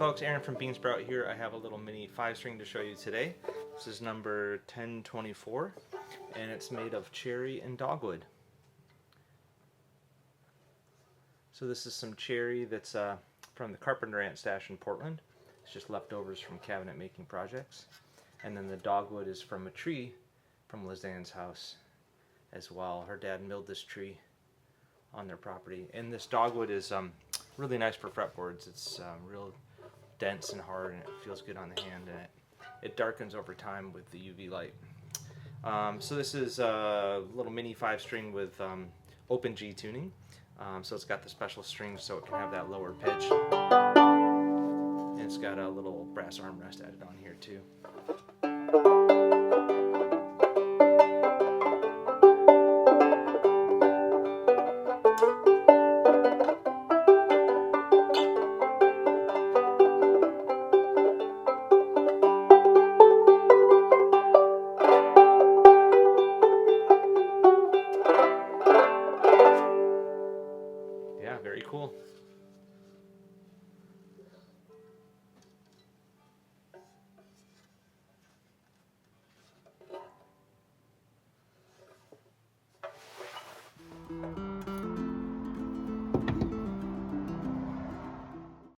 folks, Aaron from Bean Sprout here. I have a little mini 5-string to show you today. This is number 1024 and it's made of cherry and dogwood. So this is some cherry that's from the carpenter ant stash in Portland. It's just leftovers from cabinet making projects. And then the dogwood is from a tree from Lizanne's house as well. Her dad milled this tree on their property. And this dogwood is really nice for fretboards. It's real dense and hard, and it feels good on the hand, and it darkens over time with the UV light. So this is a little mini 5-string with open G tuning. So it's got the special strings so it can have that lower pitch. And it's got a little brass armrest added on here too.